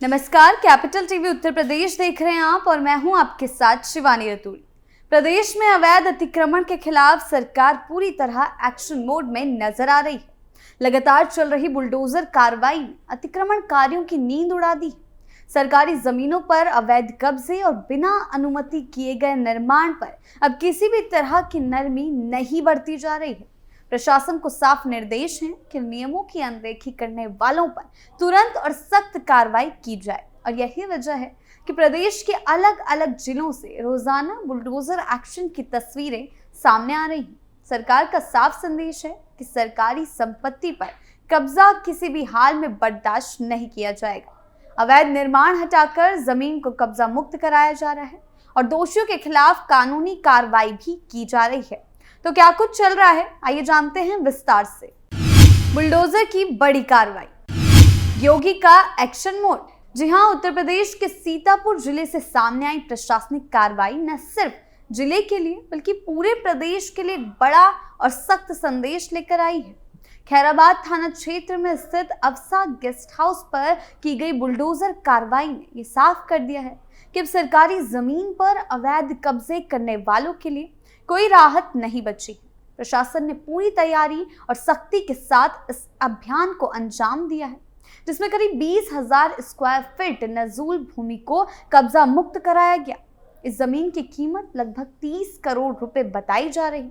नमस्कार, capital TV Uttar Pradesh देख रहे हैं आप और मैं हूं आपके साथ शिवानी रतूड़ी। प्रदेश में अवैध अतिक्रमण के खिलाफ सरकार पूरी तरह एक्शन मोड में नजर आ रही है। लगातार चल रही बुलडोजर कार्रवाई ने अतिक्रमणकारियों की नींद उड़ा दी। सरकारी जमीनों पर अवैध कब्जे और बिना अनुमति किए गए निर्माण पर अब किसी भी तरह की नरमी नहीं बरती जा रही है। प्रशासन को साफ निर्देश है कि नियमों की अनदेखी करने वालों पर तुरंत और सख्त कार्रवाई की जाए और यही वजह है कि प्रदेश के अलग अलग जिलों से रोजाना बुलडोजर एक्शन की तस्वीरें सामने आ रही हैं। सरकार का साफ संदेश है कि सरकारी संपत्ति पर कब्जा किसी भी हाल में बर्दाश्त नहीं किया जाएगा। अवैध निर्माण हटाकर जमीन को कब्जा मुक्त कराया जा रहा है और दोषियों के खिलाफ कानूनी कार्रवाई भी की जा रही है। तो क्या कुछ चल रहा है, आइए जानते हैं विस्तार से। बुलडोजर की बड़ी कार्रवाई, योगी का एक्शन मोड। जी हां, उत्तर प्रदेश के सीतापुर जिले से सामने आई प्रशासनिक कार्रवाई न सिर्फ जिले के लिए बल्कि पूरे प्रदेश के लिए बड़ा और सख्त संदेश लेकर आई है। खैराबाद थाना क्षेत्र में स्थित अफसा गेस्ट हाउस पर की गई बुलडोजर कार्रवाई ने ये साफ कर दिया है कि अब सरकारी जमीन पर अवैध कब्जे करने वालों के लिए कोई राहत नहीं बची। प्रशासन ने पूरी तैयारी और सख्ती के साथ इस अभियान को अंजाम दिया है, जिसमें करीब 20,000 स्क्वायर फीट नजूल भूमि को कब्जा मुक्त कराया गया। इस जमीन की कीमत लगभग 30 करोड़ रुपए बताई जा रही,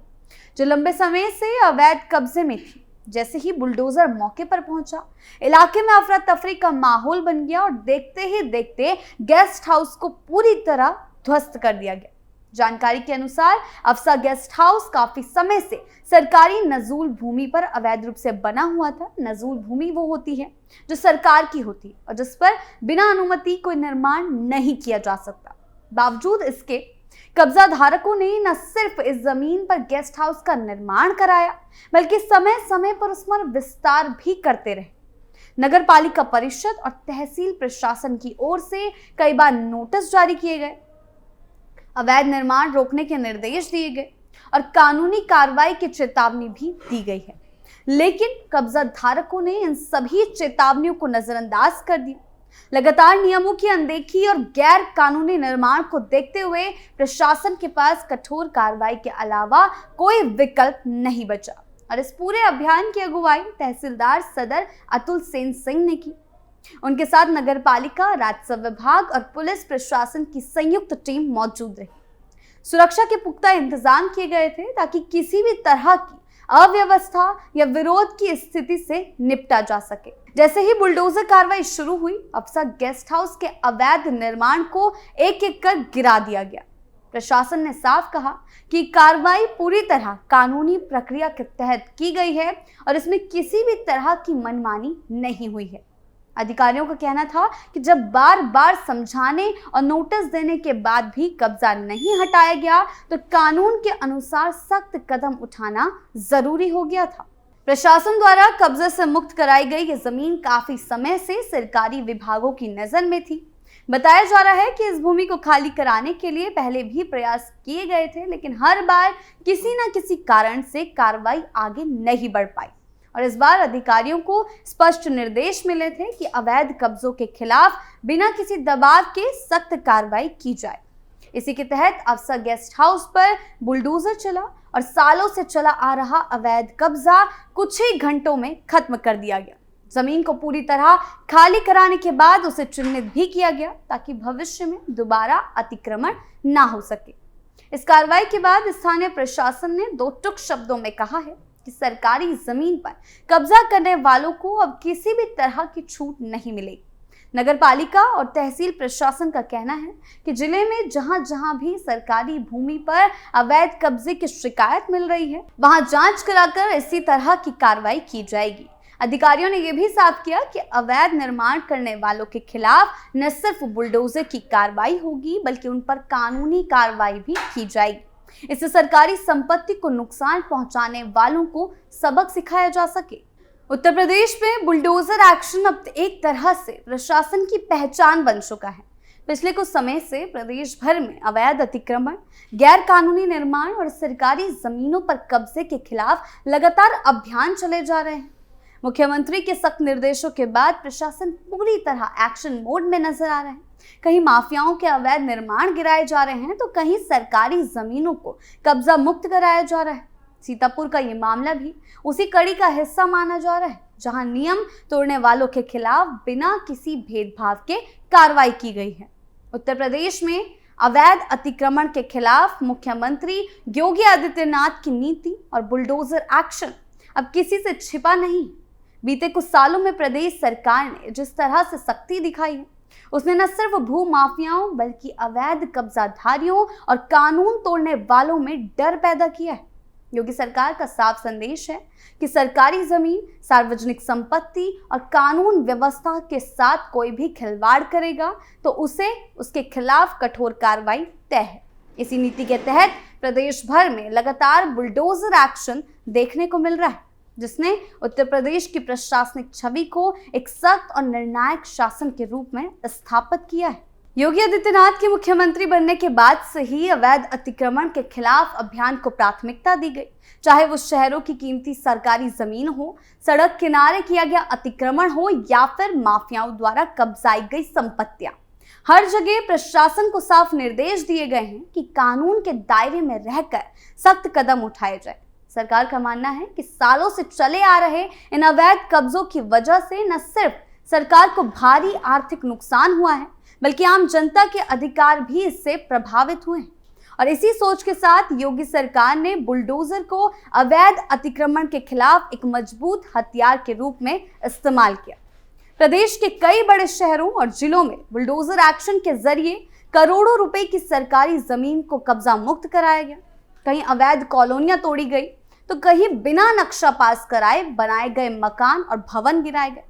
जो लंबे समय से अवैध कब्जे में थी। जैसे ही बुलडोजर मौके पर पहुंचा, इलाके में अफरा तफरी का माहौल बन गया और देखते ही देखते गेस्ट हाउस को पूरी तरह ध्वस्त कर दिया गया। जानकारी के अनुसार अफसा गेस्ट हाउस काफी समय से सरकारी नजूल भूमि पर अवैध रूप से बना हुआ था। नजूल भूमि वो होती है जो सरकार की होती है और जिस पर बिना अनुमति कोई निर्माण नहीं किया जा सकता। बावजूद इसके कब्जा धारकों ने न सिर्फ इस जमीन पर गेस्ट हाउस का निर्माण कराया बल्कि समय समय पर उस पर विस्तार भी करते रहे। नगर पालिका परिषद और तहसील प्रशासन की ओर से कई बार नोटिस जारी किए गए, अवैध निर्माण रोकने के निर्देश दिए गए और कानूनी कार्रवाई की चेतावनी भी दी गई है, लेकिन कब्जा धारकों ने इन सभी चेतावनियों को नजरअंदाज कर दिया। लगातार नियमों की अनदेखी और गैर कानूनी निर्माण को देखते हुए प्रशासन के पास कठोर कार्रवाई के अलावा कोई विकल्प नहीं बचा और इस पूरे अभियान की अगुवाई तहसीलदार सदर अतुल सेन सिंह ने की। उनके साथ नगर पालिका, राजस्व विभाग और पुलिस प्रशासन की संयुक्त टीम मौजूद रही। सुरक्षा के पुख्ता इंतजाम किए गए थे ताकि किसी भी तरह की अव्यवस्था या विरोध की स्थिति से निपटा जा सके। जैसे ही बुलडोजर कार्रवाई शुरू हुई, अफसा गेस्ट हाउस के अवैध निर्माण को एक एक कर गिरा दिया गया। प्रशासन ने साफ कहा कि कार्रवाई पूरी तरह कानूनी प्रक्रिया के तहत की गई है और इसमें किसी भी तरह की मनमानी नहीं हुई है। अधिकारियों का कहना था कि जब बार बार समझाने और नोटिस देने के बाद भी कब्जा नहीं हटाया गया तो कानून के अनुसार सख्त कदम उठाना जरूरी हो गया था। प्रशासन द्वारा कब्जे से मुक्त कराई गई ये जमीन काफी समय से सरकारी विभागों की नजर में थी। बताया जा रहा है कि इस भूमि को खाली कराने के लिए पहले भी प्रयास किए गए थे, लेकिन हर बार किसी न किसी कारण से कार्रवाई आगे नहीं बढ़ पाई और इस बार अधिकारियों को स्पष्ट निर्देश मिले थे कि अवैध कब्जों के खिलाफ बिना किसी दबाव के सख्त कार्रवाई की जाए। इसी के तहत अफसा गेस्ट हाउस पर बुलडोजर चला और सालों से चला आ रहा अवैध कब्जा कुछ ही घंटों में खत्म कर दिया गया। जमीन को पूरी तरह खाली कराने के बाद उसे चिन्हित भी किया गया ताकि भविष्य में दोबारा अतिक्रमण ना हो सके। इस कार्रवाई के बाद स्थानीय प्रशासन ने दो टुक शब्दों में कहा है कि सरकारी जमीन पर कब्जा करने वालों को अब किसी भी तरह की छूट नहीं मिलेगी। नगर पालिका और तहसील प्रशासन का कहना है कि जिले में जहां जहां भी सरकारी भूमि पर अवैध कब्जे की शिकायत मिल रही है, वहां जांच कराकर इसी तरह की कार्रवाई की जाएगी। अधिकारियों ने यह भी साफ किया कि अवैध निर्माण करने वालों के खिलाफ न सिर्फ बुलडोजर की कार्रवाई होगी बल्कि उन पर कानूनी कार्रवाई भी की जाएगी। इससे सरकारी संपत्ति को नुकसान पहुंचाने वालों को सबक सिखाया जा सके। उत्तर प्रदेश में बुलडोजर एक्शन अब एक तरह से प्रशासन की पहचान बन चुका है। पिछले कुछ समय से प्रदेश भर में अवैध अतिक्रमण, गैर कानूनी निर्माण और सरकारी जमीनों पर कब्जे के खिलाफ लगातार अभियान चले जा रहे हैं। मुख्यमंत्री के सख्त निर्देशों के बाद प्रशासन पूरी तरह एक्शन मोड में नजर आ रहा है। कहीं माफियाओं के अवैध निर्माण गिराए जा रहे हैं तो कहीं सरकारी जमीनों को कब्जा मुक्त कराया जा रहा है। सीतापुर का ये मामला भी उसी कड़ी का हिस्सा माना जा रहा है, जहां नियम तोड़ने वालों के खिलाफ बिना किसी भेदभाव के कार्रवाई की गई है। उत्तर प्रदेश में अवैध अतिक्रमण के खिलाफ मुख्यमंत्री योगी आदित्यनाथ की नीति और बुलडोजर एक्शन अब किसी से छिपा नहीं। बीते कुछ सालों में प्रदेश सरकार ने जिस तरह से सख्ती दिखाई है, उसने न सिर्फ भू माफियाओं बल्कि अवैध कब्जाधारियों और कानून तोड़ने वालों में डर पैदा किया है। योगी सरकार का साफ संदेश है कि सरकारी जमीन, सार्वजनिक संपत्ति और कानून व्यवस्था के साथ कोई भी खिलवाड़ करेगा तो उसे उसके खिलाफ कठोर कार्रवाई तय है। इसी नीति के तहत प्रदेश भर में लगातार बुलडोजर एक्शन देखने को मिल रहा है, जिसने उत्तर प्रदेश की प्रशासनिक छवि को एक सख्त और निर्णायक शासन के रूप में स्थापित किया है। योगी आदित्यनाथ के मुख्यमंत्री बनने के बाद से ही अवैध अतिक्रमण के खिलाफ अभियान को प्राथमिकता दी गई, चाहे वो शहरों की कीमती सरकारी जमीन हो, सड़क किनारे किया गया अतिक्रमण हो या फिर माफियाओं द्वारा कब्जाई गई संपत्तियां। हर जगह प्रशासन को साफ निर्देश दिए गए हैं कि कानून के दायरे में रहकर सख्त कदम उठाए जाए। सरकार का मानना है कि सालों से चले आ रहे इन अवैध कब्जों की वजह से न सिर्फ सरकार को भारी आर्थिक नुकसान हुआ है, बल्कि आम जनता के अधिकार भी इससे प्रभावित हुए हैं। और इसी सोच के साथ योगी सरकार ने बुलडोजर को अवैध अतिक्रमण के खिलाफ एक मजबूत हथियार के रूप में इस्तेमाल किया। प्रदेश के कई बड़े शहरों और जिलों में बुलडोजर एक्शन के जरिए करोड़ों रुपए की सरकारी जमीन को कब्जा मुक्त कराया गया। कहीं अवैध कॉलोनियां तोड़ी गई तो कहीं बिना नक्शा पास कराए बनाए गए मकान और भवन गिराए गए।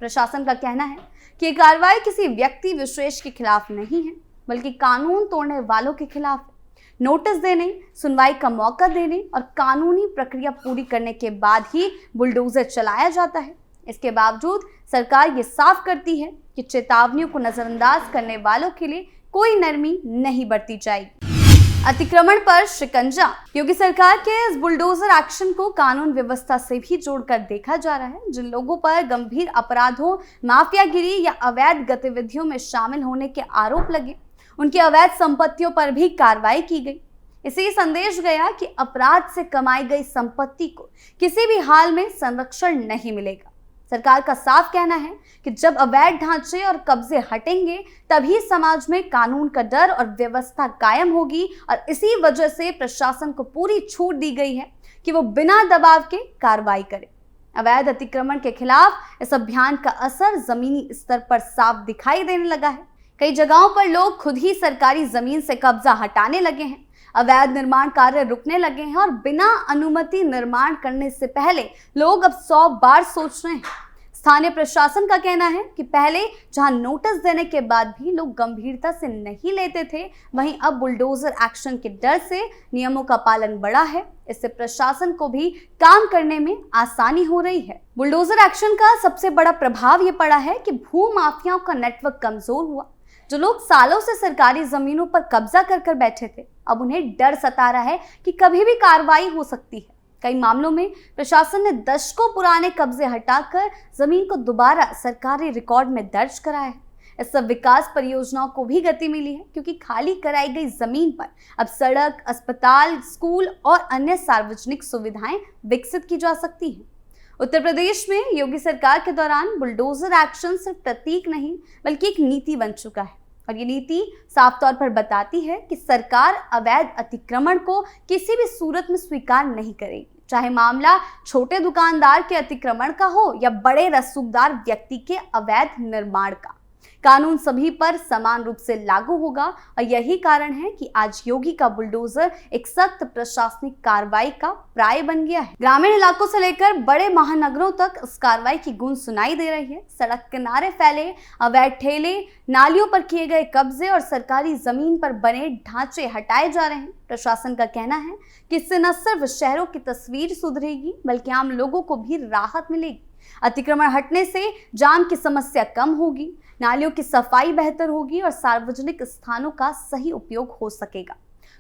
प्रशासन का कहना है कि ये कार्रवाई किसी व्यक्ति विशेष के खिलाफ नहीं है, बल्कि कानून तोड़ने वालों के खिलाफ है। नोटिस देने, सुनवाई का मौका देने और कानूनी प्रक्रिया पूरी करने के बाद ही बुलडोजर चलाया जाता है। इसके बावजूद सरकार ये साफ करती है कि चेतावनियों को नजरअंदाज करने वालों के लिए कोई नरमी नहीं बरती जाएगी। अतिक्रमण पर शिकंजा। योगी सरकार के इस बुलडोजर एक्शन को कानून व्यवस्था से भी जोड़कर देखा जा रहा है। जिन लोगों पर गंभीर अपराधों, माफियागिरी या अवैध गतिविधियों में शामिल होने के आरोप लगे, उनकी अवैध संपत्तियों पर भी कार्रवाई की गई। इसे संदेश गया कि अपराध से कमाई गई संपत्ति को किसी भी हाल में संरक्षण नहीं मिलेगा। सरकार का साफ कहना है कि जब अवैध ढांचे और कब्जे हटेंगे तभी समाज में कानून का डर और व्यवस्था कायम होगी। और इसी वजह से प्रशासन को पूरी छूट दी गई है कि वो बिना दबाव के कार्रवाई करे। अवैध अतिक्रमण के खिलाफ इस अभियान का असर जमीनी स्तर पर साफ दिखाई देने लगा है। कई जगहों पर लोग खुद ही सरकारी जमीन से कब्जा हटाने लगे हैं, अवैध निर्माण कार्य रुकने लगे हैं और बिना अनुमति निर्माण करने से पहले लोग अब 100 बार सोच रहे हैं। स्थानीय प्रशासन का कहना है कि पहले जहां नोटिस देने के बाद भी लोग गंभीरता से नहीं लेते थे, वहीं अब बुलडोजर एक्शन के डर से नियमों का पालन बढ़ा है। इससे प्रशासन को भी काम करने में आसानी हो रही है। बुलडोजर एक्शन का सबसे बड़ा प्रभाव ये पड़ा है कि भू माफियाओं का नेटवर्क कमजोर हुआ। जो लोग सालों से सरकारी जमीनों पर कब्जा कर बैठे थे, अब उन्हें डर सता रहा है कि कभी भी कार्रवाई हो सकती है। कई मामलों में प्रशासन ने दशकों पुराने कब्जे हटाकर जमीन को दोबारा सरकारी रिकॉर्ड में दर्ज कराया है। इससे विकास परियोजनाओं को भी गति मिली है, क्योंकि खाली कराई गई जमीन पर अब सड़क, अस्पताल, स्कूल और अन्य सार्वजनिक सुविधाएं विकसित की जा सकती हैं। उत्तर प्रदेश में योगी सरकार के दौरान बुलडोजर एक्शन सिर्फ प्रतीक नहीं बल्कि एक नीति बन चुका है। और ये नीति साफ तौर पर बताती है कि सरकार अवैध अतिक्रमण को किसी भी सूरत में स्वीकार नहीं करेगी, चाहे मामला छोटे दुकानदार के अतिक्रमण का हो या बड़े रसूखदार व्यक्ति के अवैध निर्माण का। कानून सभी पर समान रूप से लागू होगा और यही कारण है कि आज योगी का बुलडोजर एक सख्त प्रशासनिक कार्रवाई का प्राय बन गया है। ग्रामीण इलाकों से लेकर बड़े महानगरों तक इस कार्रवाई की गूंज सुनाई दे रही है। सड़क किनारे फैले अवैध ठेले, नालियों पर किए गए कब्जे और सरकारी जमीन पर बने ढांचे हटाए जा रहे हैं। प्रशासन का कहना है कि इससे न सिर्फ शहरों की तस्वीर सुधरेगी बल्कि आम लोगों को भी राहत मिलेगी। अतिक्रमण हटने से जाम की समस्या कम होगी, नालियों की सफाई बेहतर होगी और सार्वजनिक स्थानों का सही उपयोग हो सकेगा।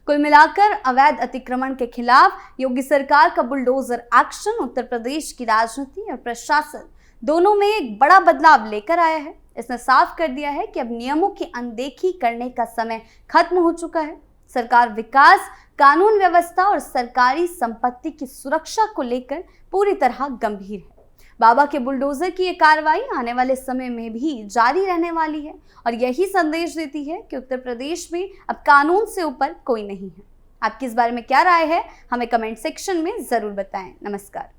कुल मिलाकर अवैध अतिक्रमण के खिलाफ योगी सरकार का बुलडोजर एक्शन उत्तर प्रदेश की राजनीति और प्रशासन दोनों में एक बड़ा बदलाव लेकर आया है। इसने साफ कर दिया है कि अब नियमों की अनदेखी करने का समय खत्म हो चुका है। सरकार विकास, कानून व्यवस्था और सरकारी संपत्ति की सुरक्षा को लेकर पूरी तरह गंभीर है। बाबा के बुलडोजर की ये कार्रवाई आने वाले समय में भी जारी रहने वाली है और यही संदेश देती है कि उत्तर प्रदेश में अब कानून से ऊपर कोई नहीं है। आपकी इस बारे में क्या राय है, हमें कमेंट सेक्शन में जरूर बताएं। नमस्कार।